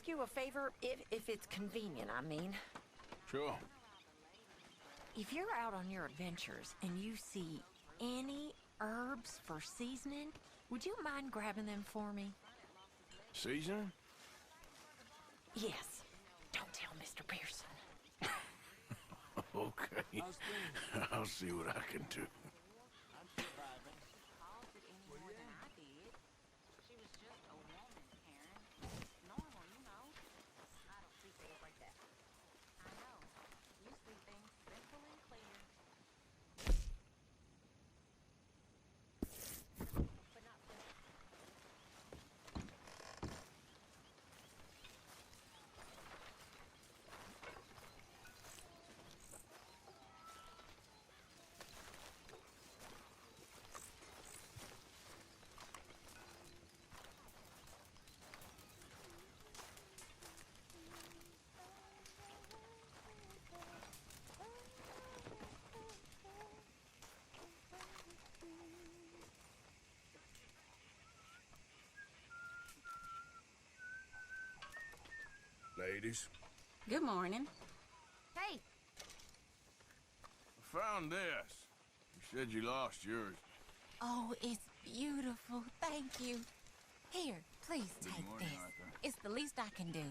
ask you a favor, if it's convenient, I mean? Sure. If you're out on your adventures and you see any herbs for seasoning, would you mind grabbing them for me? Seasoning? Yes. Don't tell Mr. Pearson. Okay. I'll see what I can do. Ladies. Good morning. Hey! I found this. You said you lost yours. Oh, it's beautiful. Thank you. Here, please take morning, this. Arthur. It's the least I can do.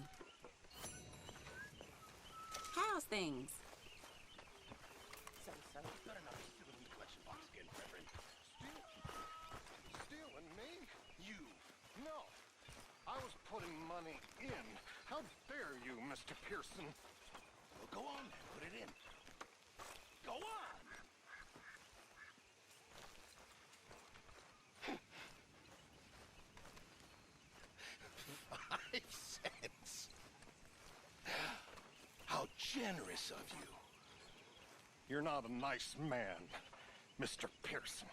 How's things? Stealing me? You. No. I was putting money in. How dare you, Mr. Pearson? Well, go on, put it in. Go on! 5 cents. How generous of you. You're not a nice man, Mr. Pearson.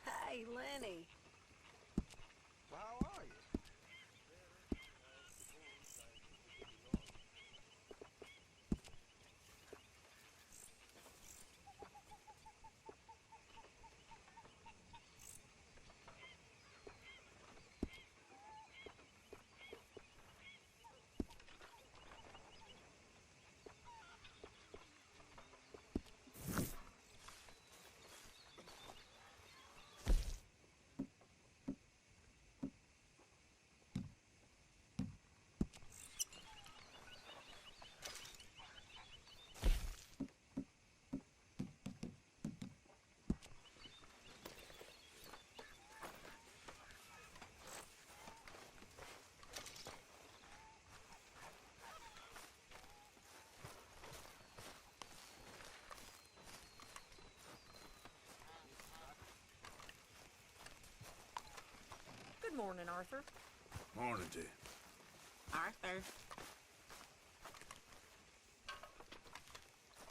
Hey, Lenny. How are you? Good morning, Arthur. Morning to you. Arthur.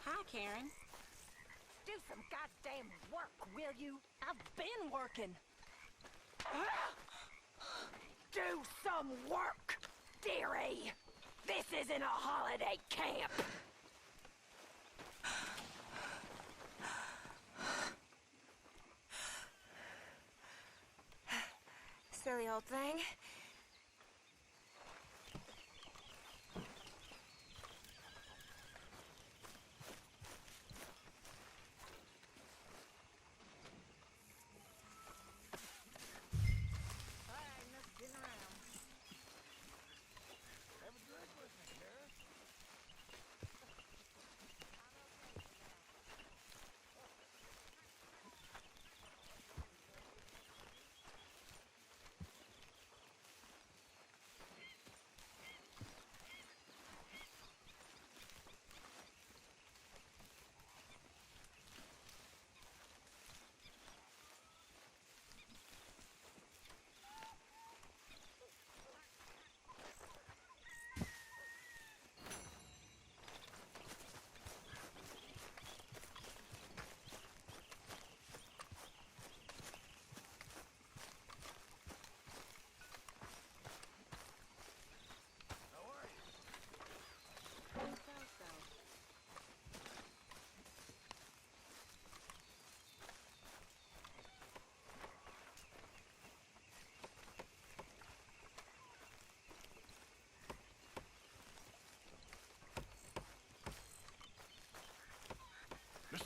Hi, Karen. Do some goddamn work, will you? I've been working. Do some work, dearie. This isn't a holiday camp. Silly old thing. Have a drink with me, Karen.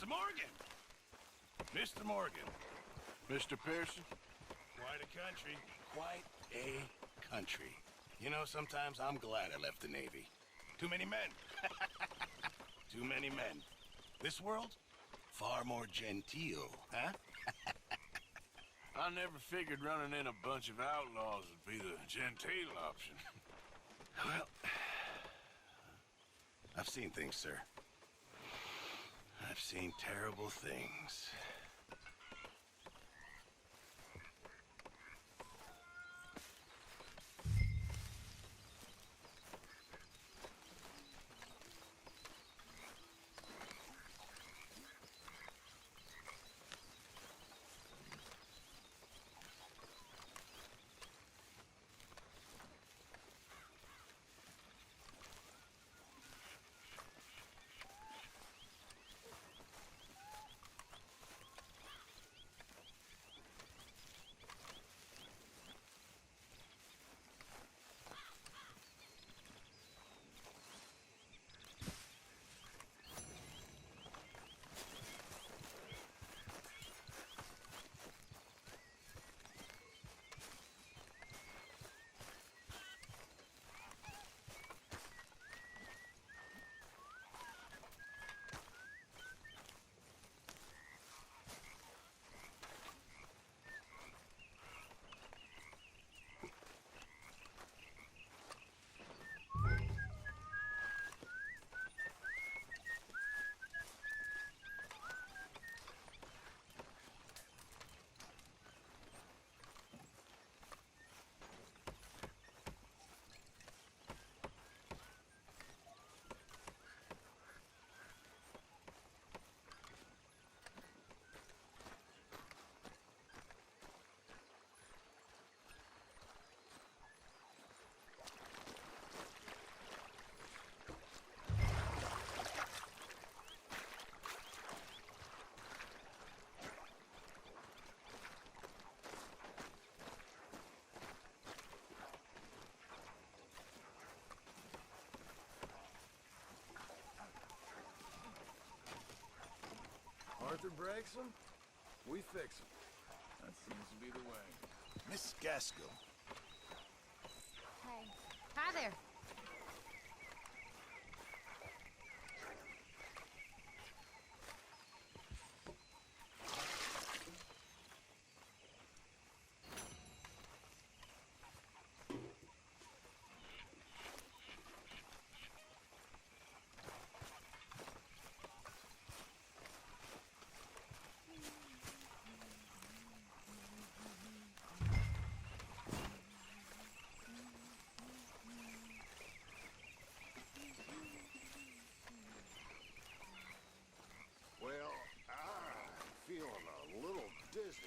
Mr. Morgan! Mr. Morgan. Mr. Pearson? Quite a country. Quite a country. You know, sometimes I'm glad I left the Navy. Too many men. Too many men. This world? Far more genteel, huh? I never figured running in a bunch of outlaws would be the genteel option. Well, I've seen things, sir. I've seen terrible things. Arthur breaks them, we fix them. That seems to be the way. Miss Gaskell. Hey. Hi there. Well, I'm feeling a little dizzy.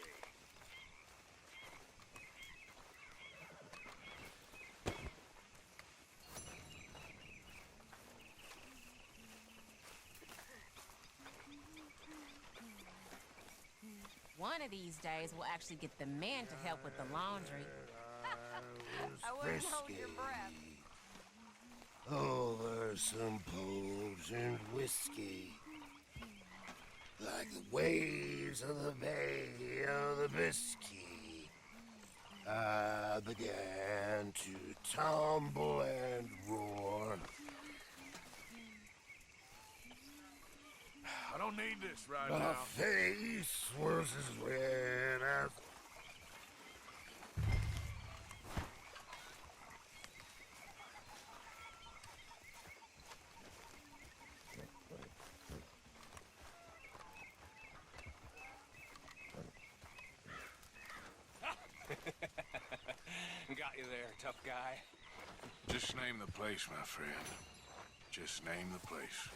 One of these days, we'll actually get the men to help with the laundry. I wouldn't hold your breath. Over some potent whiskey, like the waves of the Bay of the Biscay, I began to tumble and roar. I don't need this right My now. face was as red as... Got you there, tough guy. Just name the place, my friend. Just name the place.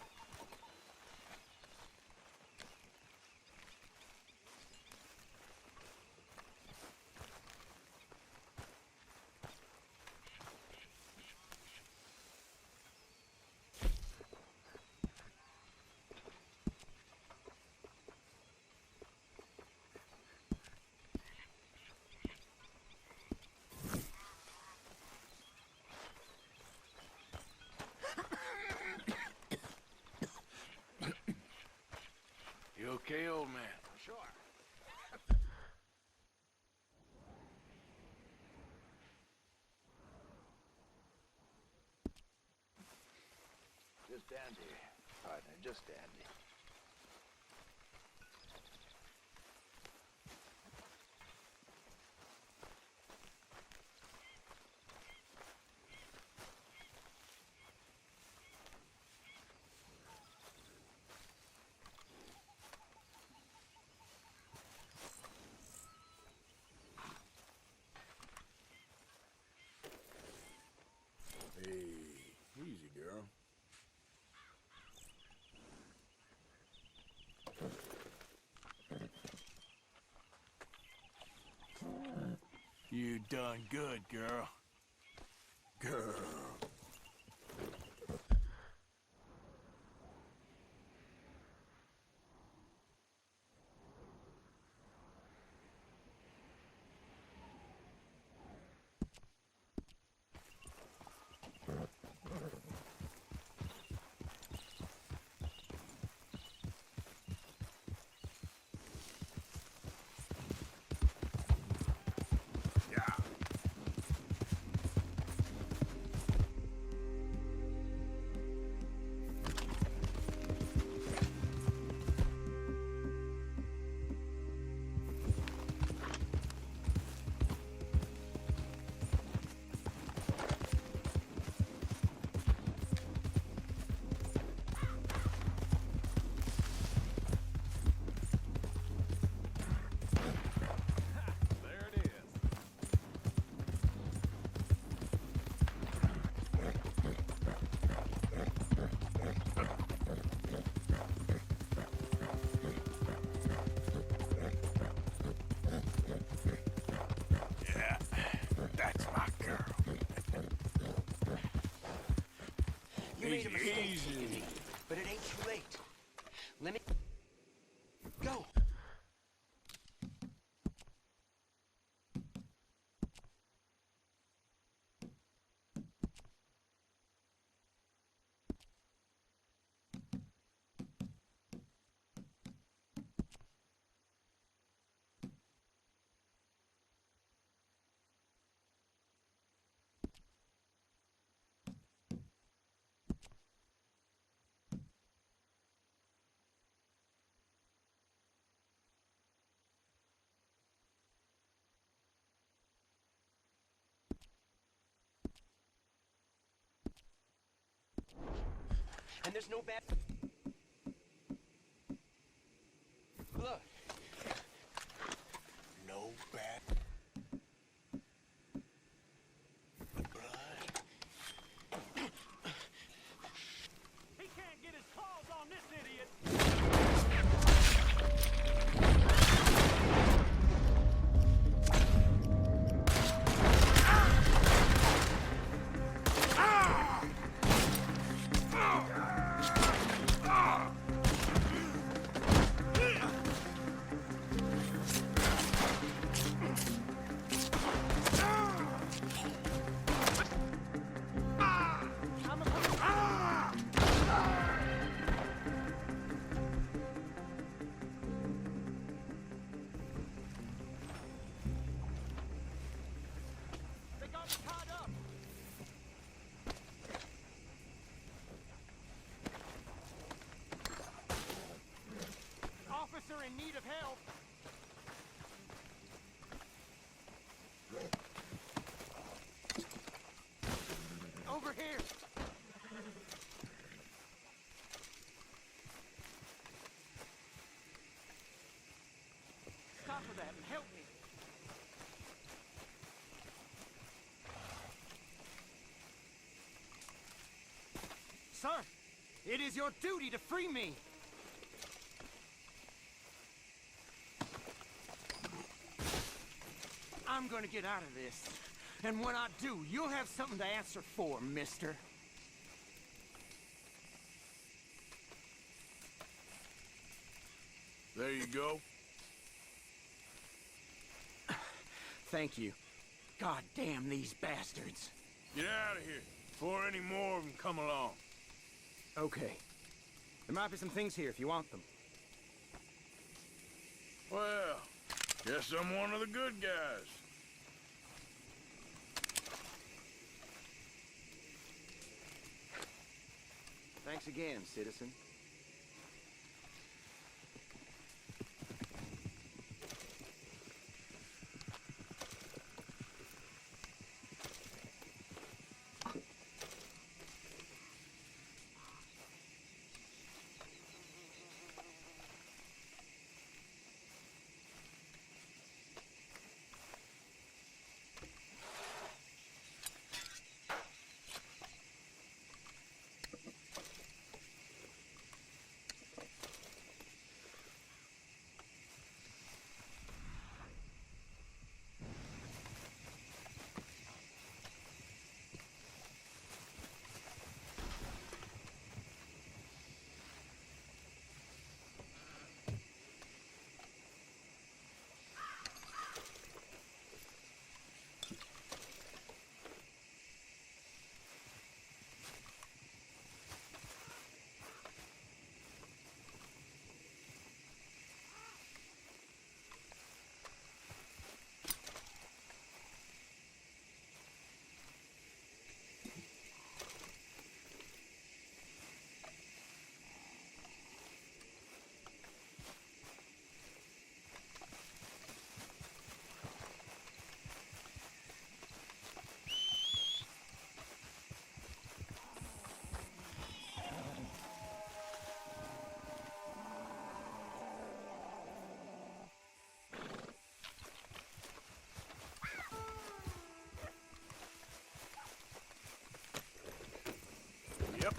Just dandy, partner, just dandy. Easy, girl. You done good, girl. Girl. You made a mistake, but it ain't too late. Let me go. And there's no bad... Look. No bad... blood. He can't get his claws on this idiot! In need of help. Over here. Stop with that and help me. Sir, it is your duty to free me. I'm gonna get out of this. And when I do, you'll have something to answer for, mister. There you go. Thank you. God damn these bastards. Get out of here before any more of them come along. Okay. There might be some things here if you want them. Well, guess I'm one of the good guys. Thanks Thanks again, citizen. Yep.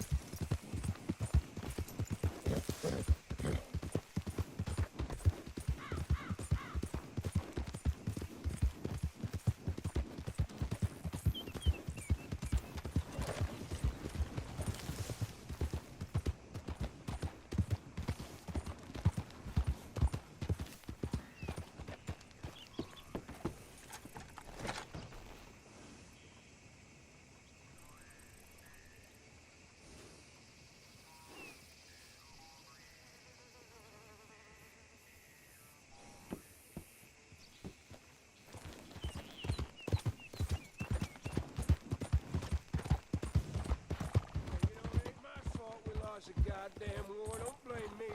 A goddamn war, don't blame me.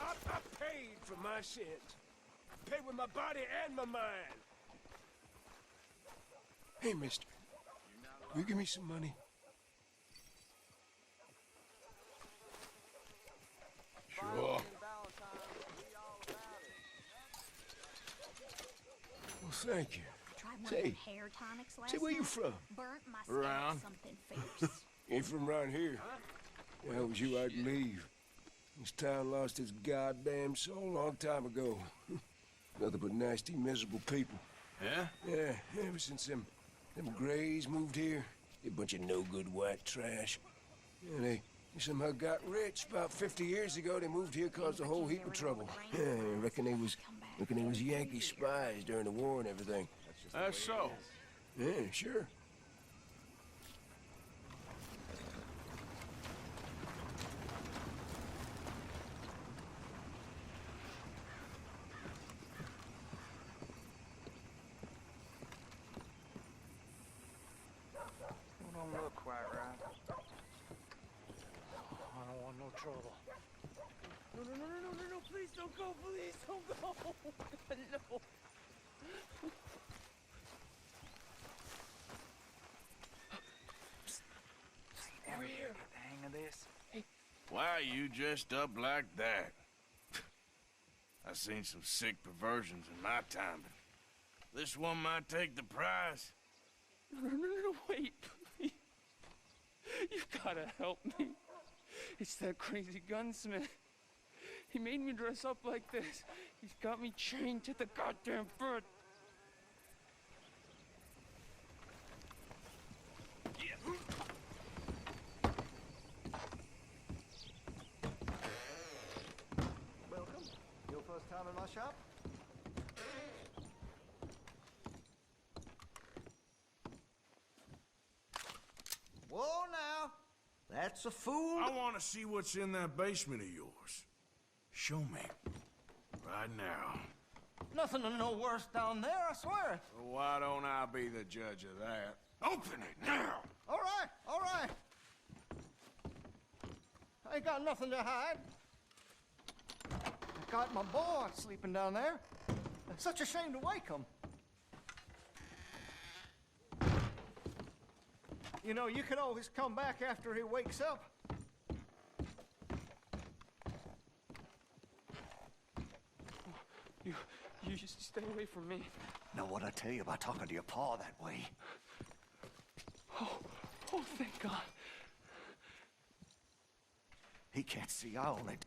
I paid for my sins. Paid with my body and my mind. Hey, mister. Will you give me some money? Sure. Well, thank you. Tried one Say, of them hair tonics last say, where you night. from? Burnt my scalp Around. something fierce. Ain't from around here. Well, it was you I'd leave. This town lost its goddamn soul a long time ago. Nothing but nasty, miserable people. Yeah? Yeah, ever since them Grays moved here, they a bunch of no-good white trash. Yeah, they somehow got rich. About 50 years ago, they moved here, caused a whole heap of trouble. Yeah, I reckon they was Yankee spies during the war and everything. That's so. Yeah, sure. Don't look quite right. I don't want no trouble. No, please don't go, please don't go. No. Ever get the hang of this? Why are you dressed up like that? I've seen some sick perversions in my time, but this one might take the prize. No, wait, please. You've gotta help me. It's that crazy gunsmith. He made me dress up like this. He's got me chained to the goddamn bed. Welcome. Your first time in my shop? Whoa, now. That's a fool. I want to see what's in that basement of yours. Show me. Right now. Nothing to no worse down there, I swear. Well, why don't I be the judge of that? Open it now! All right, all right. I ain't got nothing to hide. I got my boy sleeping down there. It's such a shame to wake him. You know, you can always come back after he wakes up. You just stay away from me. Now, what'd I tell you about talking to your pa that way? Oh, thank God. He can't see. I only...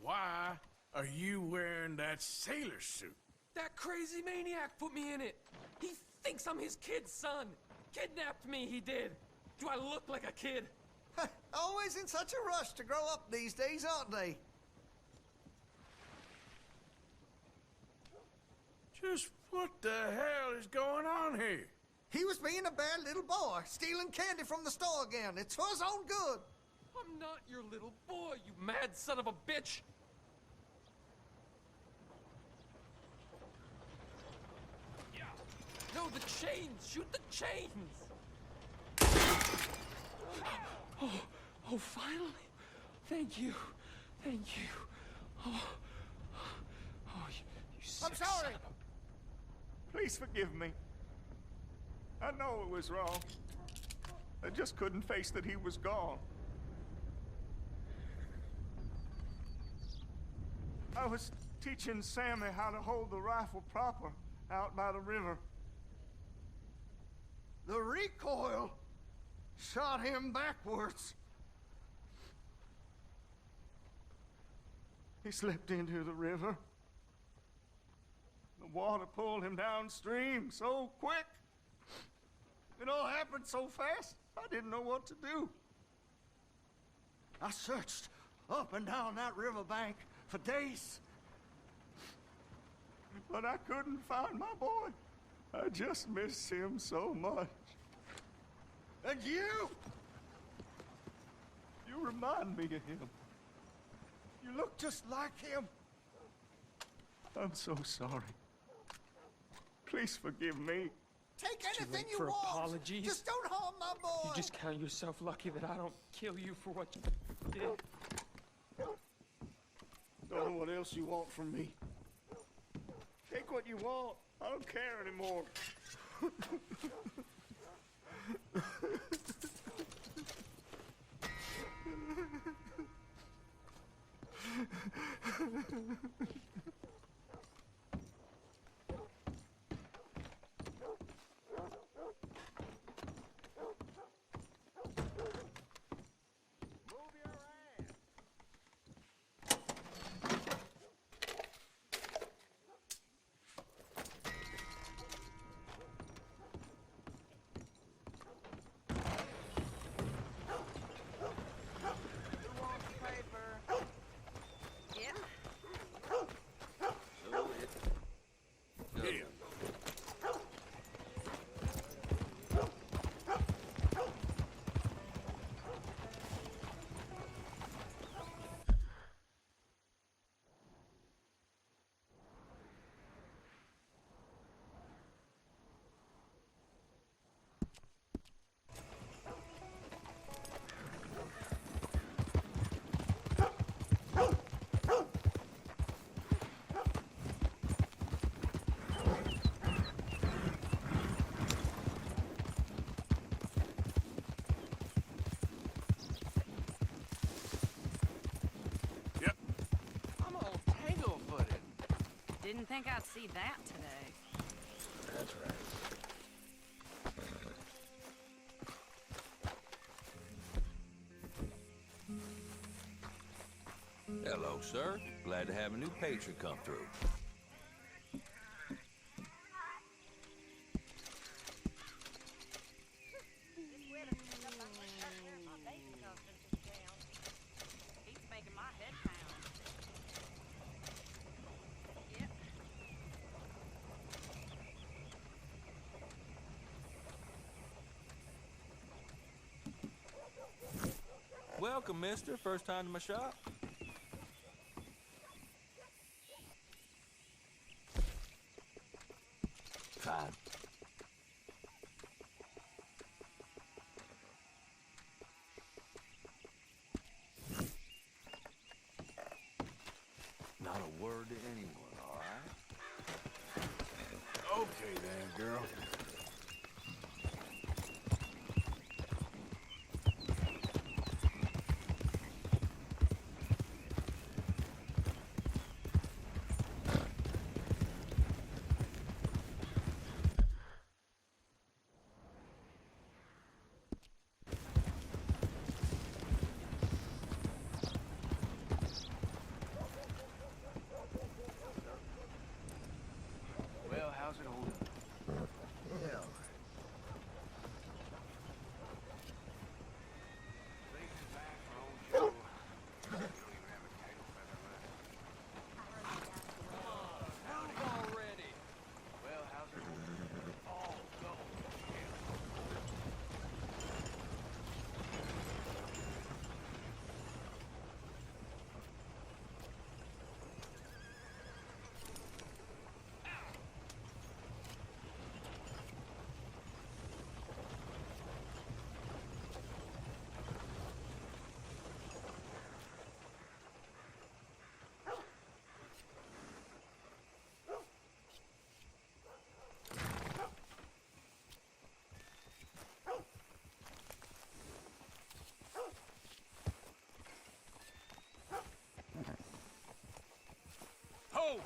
Why are you wearing that sailor suit? That crazy maniac put me in it. He thinks I'm his kid's son. Kidnapped me, he did. Do I look like a kid? Always in such a rush to grow up these days, aren't they? Just what the hell is going on here? He was being a bad little boy, stealing candy from the store again. It's for his own good. I'm not your little boy, you mad son of a bitch. Yeah. No, the chains. Shoot the chains. Oh, finally. Thank you. Thank you. Oh, you I'm sick sorry. son of a- Please forgive me. I know it was wrong. I just couldn't face that he was gone. I was teaching Sammy how to hold the rifle proper out by the river. The recoil shot him backwards. He slipped into the river. The water pulled him downstream so quick. It all happened so fast, I didn't know what to do. I searched up and down that riverbank for days. But I couldn't find my boy. I just miss him so much. And you remind me of him. You look just like him. I'm so sorry. Please forgive me. Take anything late for apologies? Just don't harm my boy. You just count yourself lucky that I don't kill you for what you did. Don't know what else you want from me. Take what you want. I don't care anymore. Didn't think I'd see that today. That's right. Hello, sir. Glad to have a new patron come through. He's making my head pound. Yep. Welcome, mister. First time to my shop? Fine. girl. Well, how's it holding? Yeah. Ho!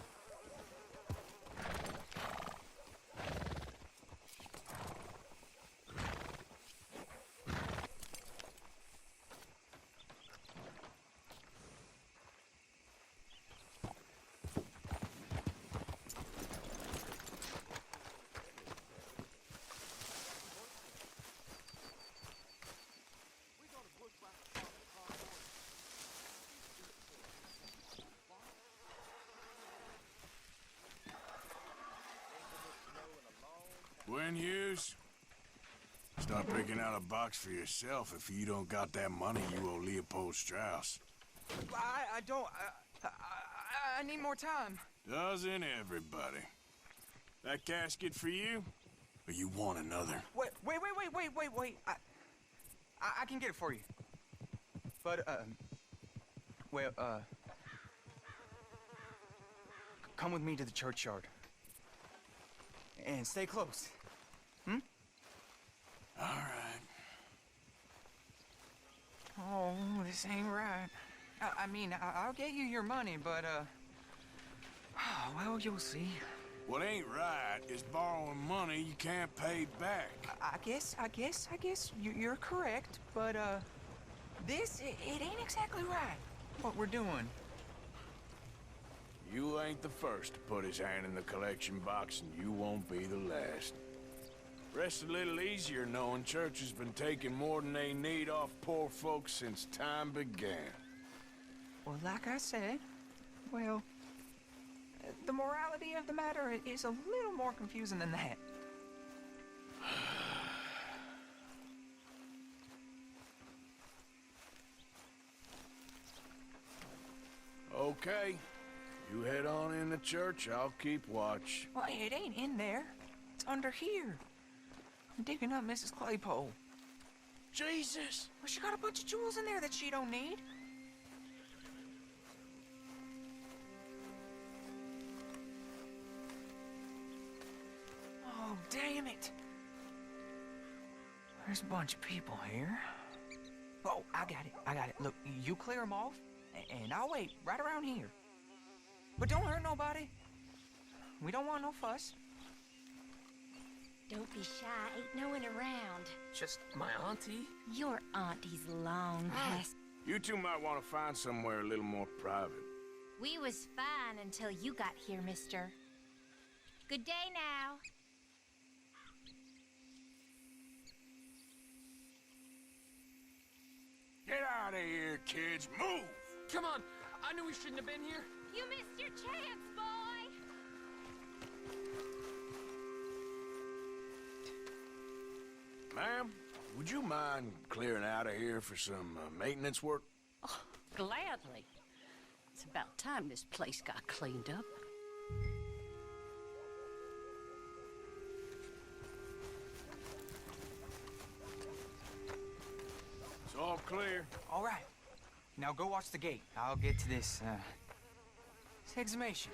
Gwyn Hughes? Start picking out a box for yourself if you don't got that money you owe Leopold Strauss. I don't... I need more time. Doesn't everybody? That casket for you? Or you want another? Wait. I can get it for you. But, come with me to the churchyard. And stay close. All right. Oh, this ain't right. I mean, I'll get you your money, but, well, you'll see. What ain't right is borrowing money you can't pay back. I guess you're correct, but, this, it ain't exactly right, what we're doing. You ain't the first to put his hand in the collection box, and you won't be the last. Rest a little easier knowing church has been taking more than they need off poor folks since time began. Well, like I said, well, the morality of the matter is a little more confusing than that. Okay. You head on in the church, I'll keep watch. Well, it ain't in there. It's under here. I'm digging up Mrs. Claypole. Jesus! Well, she got a bunch of jewels in there that she don't need. Oh, damn it. There's a bunch of people here. Oh, I got it. Look, you clear them off, and I'll wait right around here. But don't hurt nobody. We don't want no fuss. Don't be shy, ain't no one around. Just my auntie? Your auntie's long past. You two might want to find somewhere a little more private. We was fine until you got here, mister. Good day now. Get out of here, kids. Move! Come on! I knew we shouldn't have been here. You missed your chance, boy! Ma'am, would you mind clearing out of here for some maintenance work? Oh, gladly. It's about time this place got cleaned up. It's all clear. All right. Now go watch the gate. I'll get to this exhumation.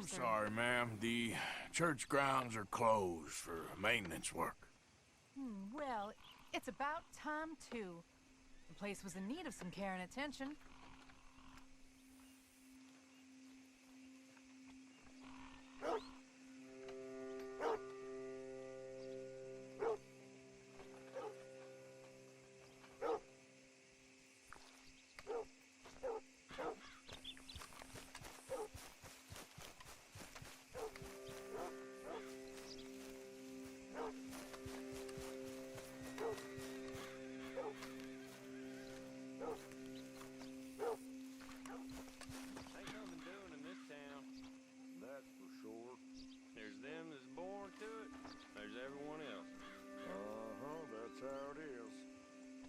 sir. sorry, ma'am. The church grounds are closed for maintenance work. Well, it's about time, too. The place was in need of some care and attention. Ain't nothing doing in this town. That's for sure. There's them that's born to it. There's everyone else. Uh-huh, that's how it is.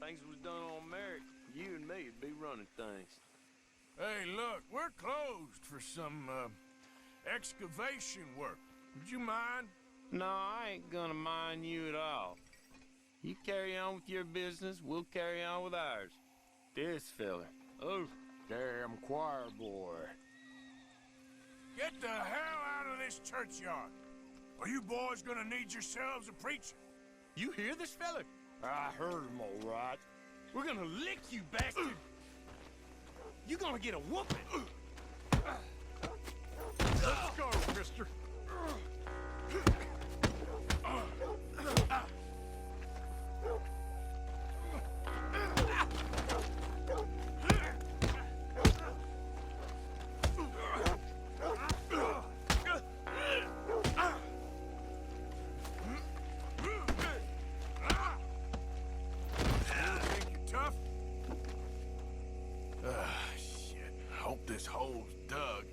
Things was done on merit. You and me would be running things. Hey, look, we're closed for some, excavation work. Would you mind? No, I ain't gonna mind you at all. You carry on with your business, we'll carry on with ours. This fella. Oh, Damn choir boy. Get the hell out of this churchyard. Or you boys gonna need yourselves a preacher. you hear this fella? I heard him all right. We're gonna lick you, bastard. You're gonna get a whooping. Let's go, mister. Think you're tough? Shit. Hope this hole's dug.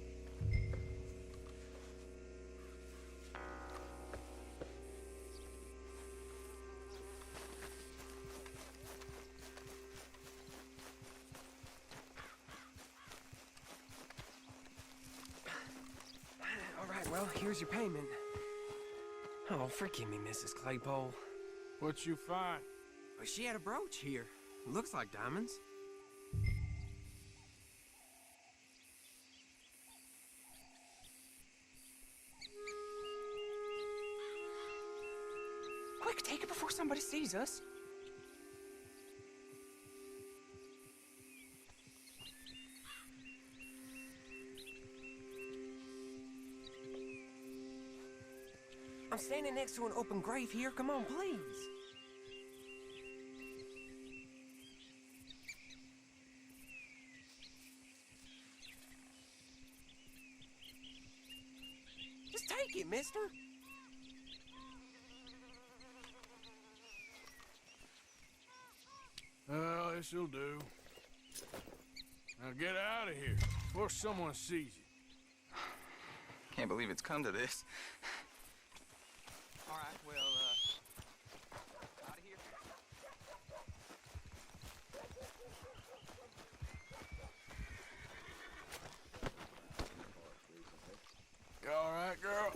All right, well, here's your payment. Oh, forgive me, Mrs. Claypole. What you find? Well, she had a brooch here. Looks like diamonds. Quick, take it before somebody sees us. I'm standing next to an open grave here. Come on, please. Just take it, mister. Well, this'll do. Now get out of here before someone sees you. Can't believe it's come to this. All right, well, out of here. You all right, girl?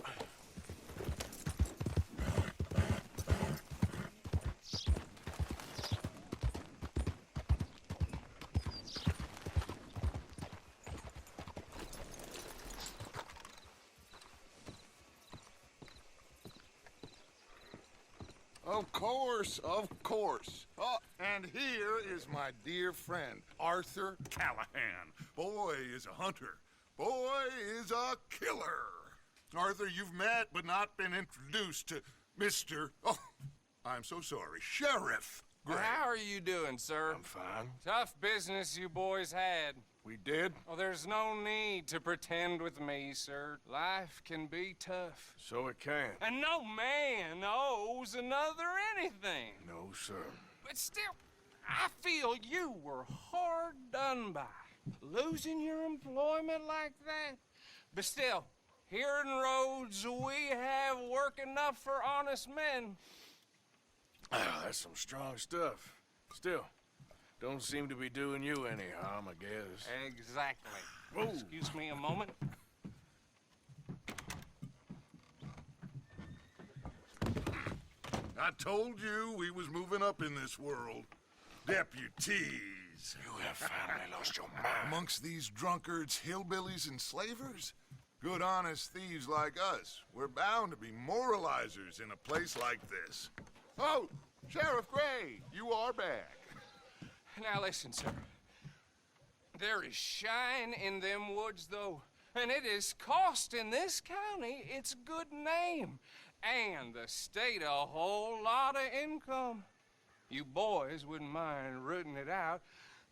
Of course, of course. Oh, and here is my dear friend, Arthur Callahan. Boy is a hunter. Boy is a killer. Arthur, you've met but not been introduced to Mr. Oh, I'm so sorry, Sheriff Gray. How are you doing, sir? I'm fine. Tough business you boys had. We did? Well, there's no need to pretend with me, sir. Life can be tough. So it can. And no man owes another anything. No, sir. But still, I feel you were hard done by. Losing your employment like that. But still, here in Rhodes, we have work enough for honest men. That's some strong stuff. Still, don't seem to be doing you any harm, I guess. Exactly. Whoa. Excuse me a moment. I told you we was moving up in this world. Deputies. You have finally lost your mind. Amongst these drunkards, hillbillies, and slavers, Good, honest thieves like us. We're bound to be moralizers in a place like this. Oh, Sheriff Gray, you are back. Now listen, sir. There is shine in them woods, though, and it is costing this county its good name, and the state a whole lot of income. You boys wouldn't mind rooting it out.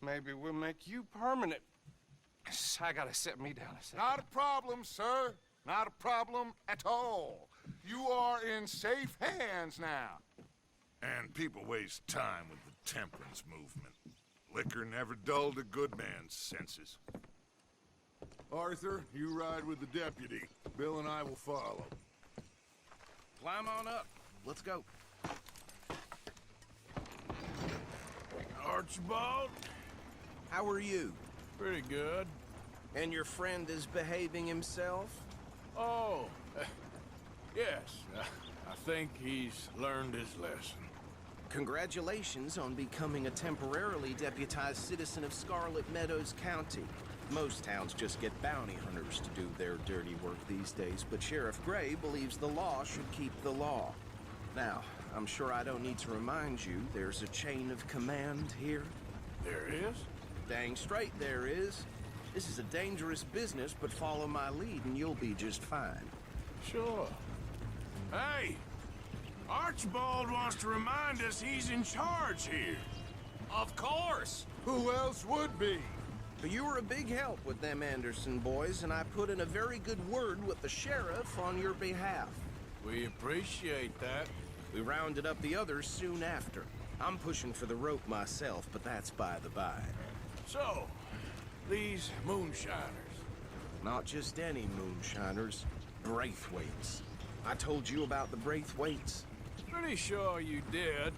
Maybe we'll make you permanent. I gotta sit me down a second. Not a problem, sir. Not a problem at all. You are in safe hands now. And people waste time with the temperance movement. Liquor never dulled a good man's senses. Arthur, you ride with the deputy. Bill and I will follow. Climb on up. Let's go. Archibald? How are you? Pretty good. And your friend is behaving himself? Oh, yes. I think he's learned his lesson. Congratulations on becoming a temporarily deputized citizen of Scarlett Meadows County. Most towns just get bounty hunters to do their dirty work these days, but Sheriff Gray believes the law should keep the law. Now, I'm sure I don't need to remind you there's a chain of command here. There is? Dang straight there is. This is a dangerous business, but follow my lead and you'll be just fine. Sure. Hey! Archibald wants to remind us he's in charge here. Of course! Who else would be? But you were a big help with them Anderson boys, and I put in a very good word with the sheriff on your behalf. We appreciate that. We rounded up the others soon after. I'm pushing for the rope myself, but that's by the by. So, these moonshiners. Not just any moonshiners. Braithwaites. I told you about the Braithwaites. Pretty sure you did.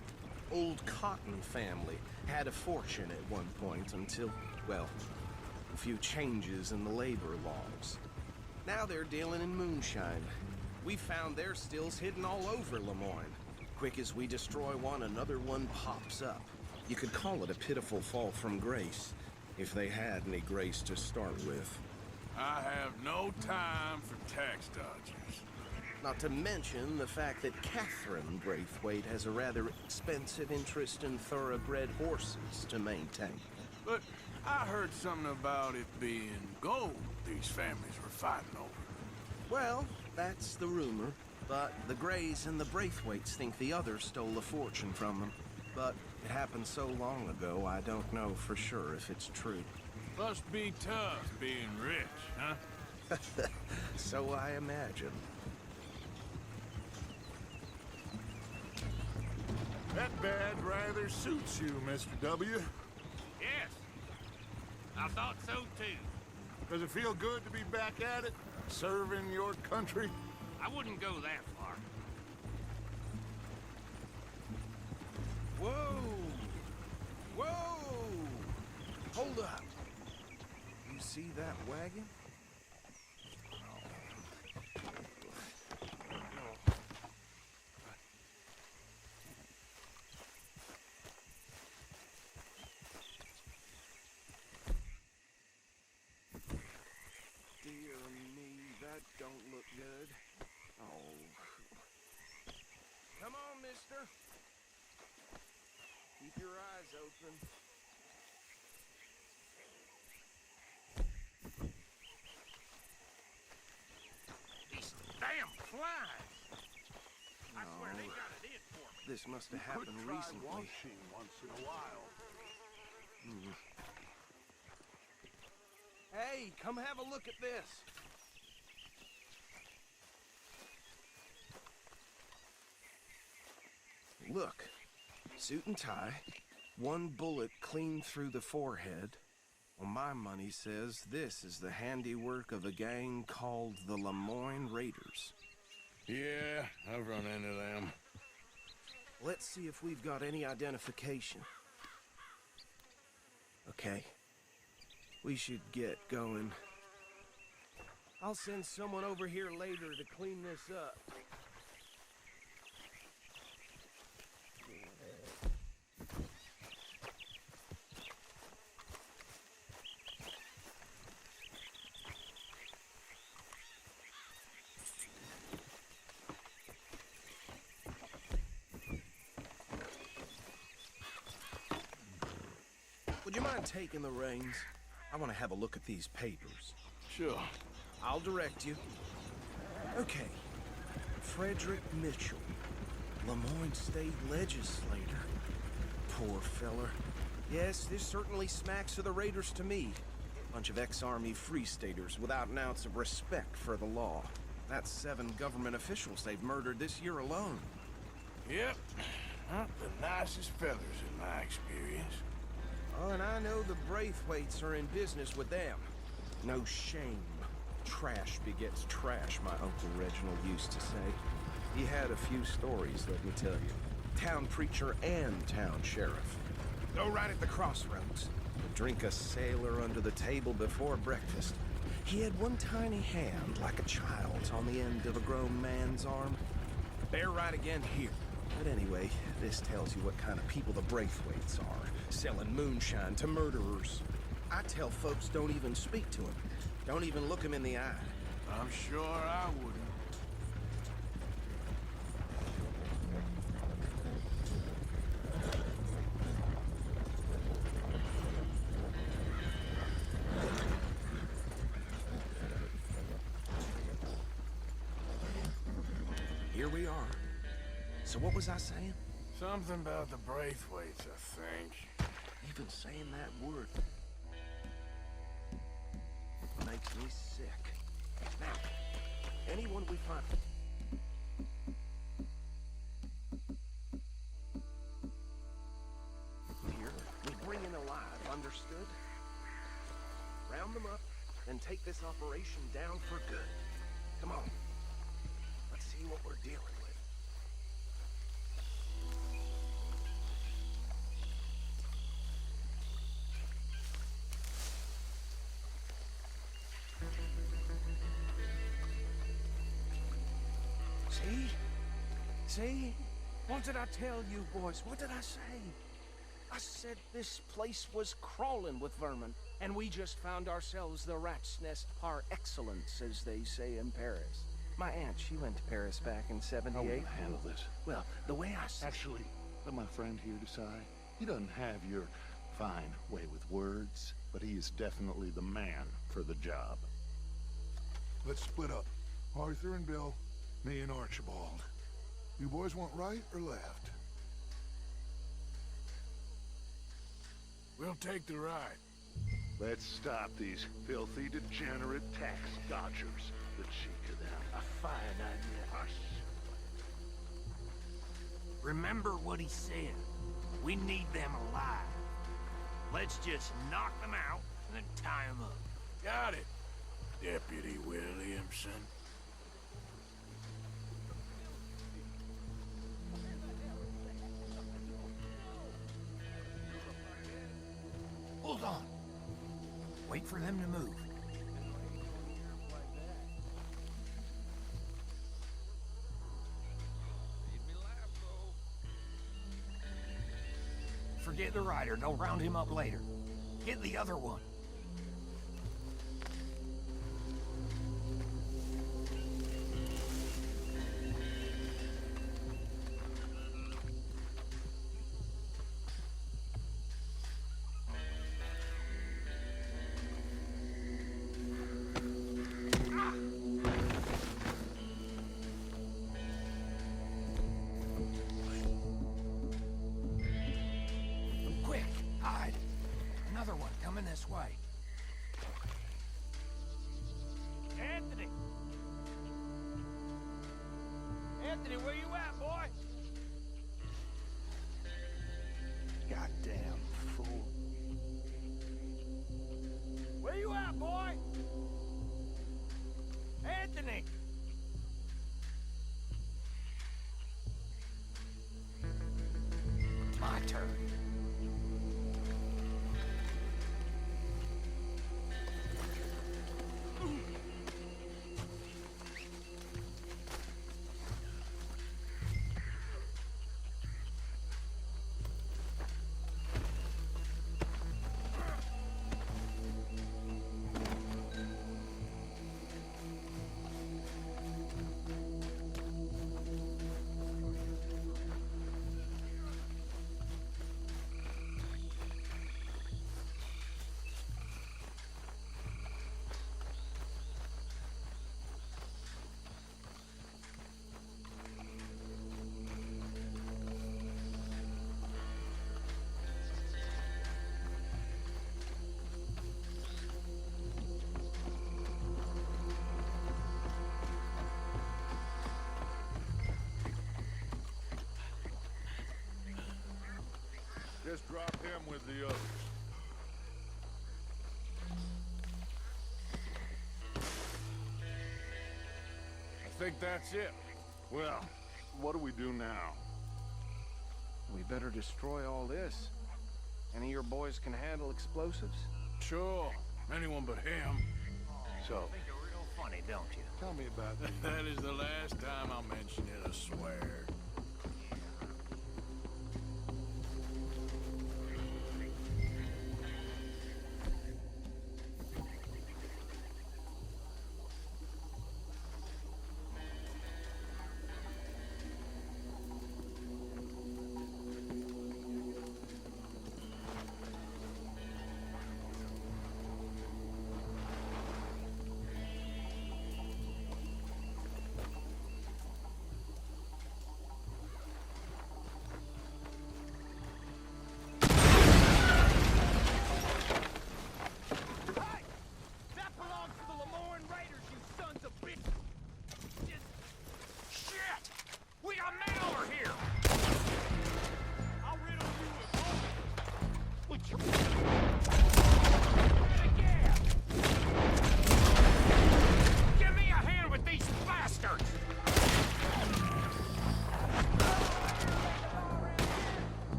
Old Cotton family. Had a fortune at one point until, well, a few changes in the labor laws. Now they're dealing in moonshine. We found their stills hidden all over Lemoyne. Quick as we destroy one, another one pops up. You could call it a pitiful fall from grace, if they had any grace to start with. I have no time for tax dodgers. Not to mention the fact that Catherine Braithwaite has a rather expensive interest in thoroughbred horses to maintain. But I heard something about it being gold these families were fighting over. Well, that's the rumor. But the Grays and the Braithwaites think the others stole a fortune from them. But it happened so long ago, I don't know for sure if it's true. Must be tough being rich, huh? So I imagine. That badge rather suits you, Mr. W. Yes. I thought so, too. Does it feel good to be back at it? Serving your country? I wouldn't go that far. Whoa! Whoa! Hold up. You see that wagon? Dear me, that don't look good. Oh. Come on, mister. Keep your eyes open. These damn flies! I swear they got it in for me. This must have happened recently. Washing once in a while. Hey, come have a look at this. Look, suit and tie, one bullet clean through the forehead. Well, my money says this is the handiwork of a gang called the Lemoyne Raiders. Yeah, I've run into them. Let's see if we've got any identification. Okay. We should get going. I'll send someone over here later to clean this up. Would you mind taking the reins? I want to have a look at these papers. Sure. I'll direct you. Okay. Frederick Mitchell, Lemoyne State Legislator. Poor feller. Yes, this certainly smacks of the Raiders to me. Bunch of ex-Army Free Staters without an ounce of respect for the law. That's 7 government officials they've murdered this year alone. Yep. Not the nicest fellers in my experience. Oh, and I know the Braithwaites are in business with them. No shame. Trash begets trash, my Uncle Reginald used to say. He had a few stories, let me tell you. Town preacher and town sheriff. Go right at the crossroads. Drink a sailor under the table before breakfast. He had one tiny hand, like a child's, on the end of a grown man's arm. Bear right again here. But anyway, this tells you what kind of people the Braithwaites are, selling moonshine to murderers. I tell folks don't even speak to him. Don't even look him in the eye. I'm sure I wouldn't. Here we are. So what was I saying? Something about the Braithwaites, I think. Even saying that word makes me sick. Now, anyone we find... Here, we bring in alive, understood? Round them up, and take this operation down for good. Come on. Let's see what we're dealing with. See? What did I tell you, boys? What did I say? I said this place was crawling with vermin, and we just found ourselves the rat's nest par excellence, as they say in Paris. My aunt, she went to Paris back in '78. How will you handle this? Well, the way I see... Actually, let my friend here decide. He doesn't have your fine way with words, but he is definitely the man for the job. Let's split up. Arthur and Bill, me and Archibald. You boys want right or left? We'll take the right. Let's stop these filthy, degenerate tax dodgers. The cheek of them. A fine idea. Hush. Remember what he said. We need them alive. Let's just knock them out and then tie them up. Got it, Deputy Williamson. Hold on. Wait for them to move. Forget the rider. Don't round him up later. Get the other one. This way. Anthony! Anthony, where you at, boy? Goddamn fool. Where you at, boy? Anthony! My turn. Just drop him with the others. I think that's it. Well, what do we do now? We better destroy all this. Any of your boys can handle explosives? Sure. Anyone but him. So, you think you're real funny, don't you? Tell me about it. That is the last time I'll mention it, I swear.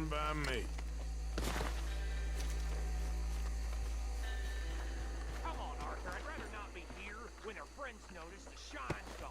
By me. Come on, Arthur. I'd rather not be here when our friends notice the shine's gone.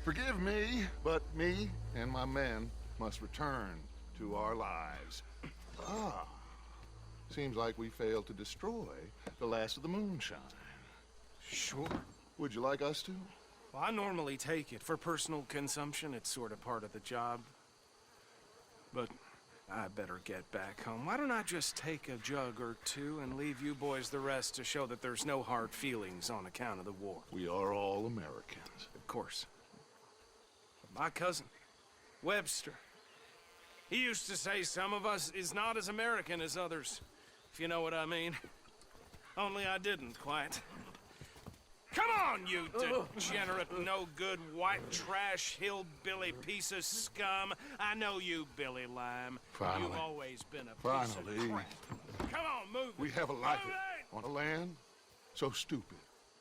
Forgive me, but me and my men must return to our lives. Ah. Seems like we failed to destroy the last of the moonshine. Sure. Would you like us to? Well, I normally take it. For personal consumption, it's sort of part of the job. But I better get back home. Why don't I just take a jug or two and leave you boys the rest to show that there's no hard feelings on account of the war? We are all Americans. Of course. But my cousin, Webster, he used to say some of us is not as American as others, if you know what I mean. Only I didn't quite. Come on, you degenerate, no-good, white trash, hillbilly piece of scum. I know you, Billy Lime. Finally. You've always been a piece of crap. Come on, move it. We have a life on a land so stupid,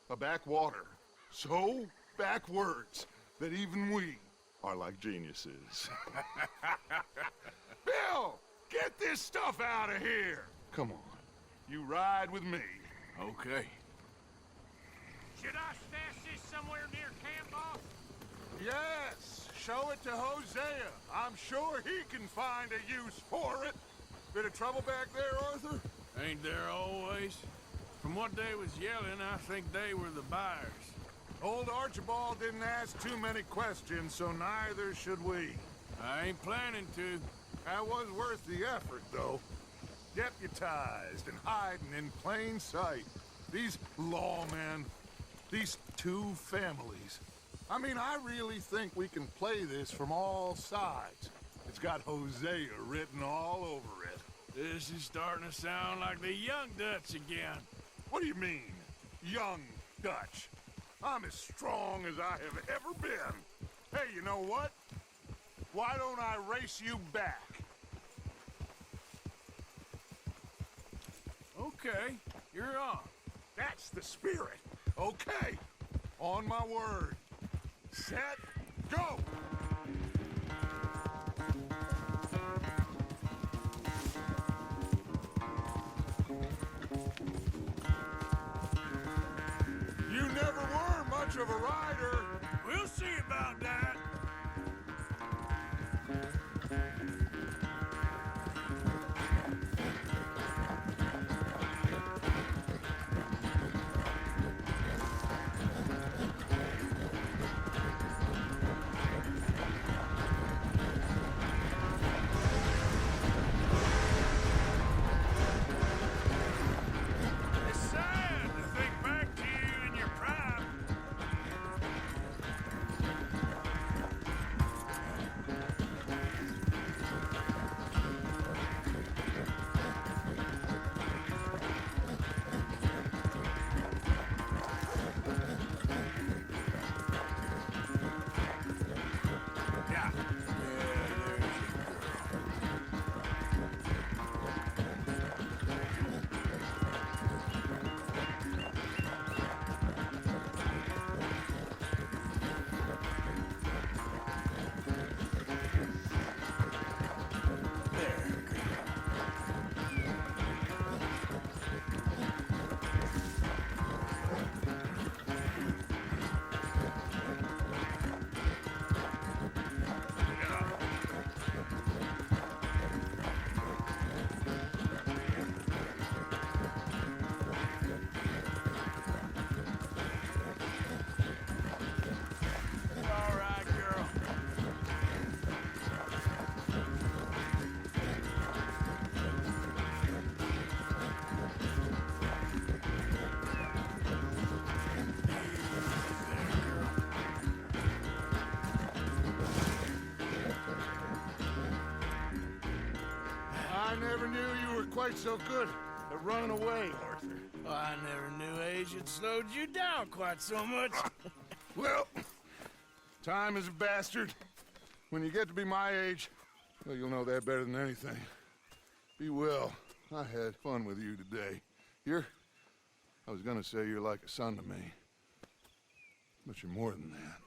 a backwater so backwards that even we are like geniuses. Bill, get this stuff out of here. Come on, you ride with me. Okay. Should I stash this somewhere near camp, boss? Yes, show it to Hosea. I'm sure he can find a use for it. Bit of trouble back there, Arthur? Ain't there always? From what they was yelling, I think they were the buyers. Old Archibald didn't ask too many questions, so neither should we. I ain't planning to. That was worth the effort, though. Deputized and hiding in plain sight. These lawmen, these two families. I mean, I really think we can play this from all sides. It's got Hosea written all over it. This is starting to sound like the Young Dutch again. What do you mean, Young Dutch? I'm as strong as I have ever been. Hey, you know what? Why don't I race you back? Okay, you're on. That's the spirit. Okay, on my word. Set, go! You never were much of a rider. We'll see about that. I never knew you were quite so good at running away, Arthur. I never knew age had slowed you down quite so much. Well, time is a bastard. When you get to be my age, well, you'll know that better than anything. Be well. I had fun with you today. I was gonna say you're like a son to me. But you're more than that.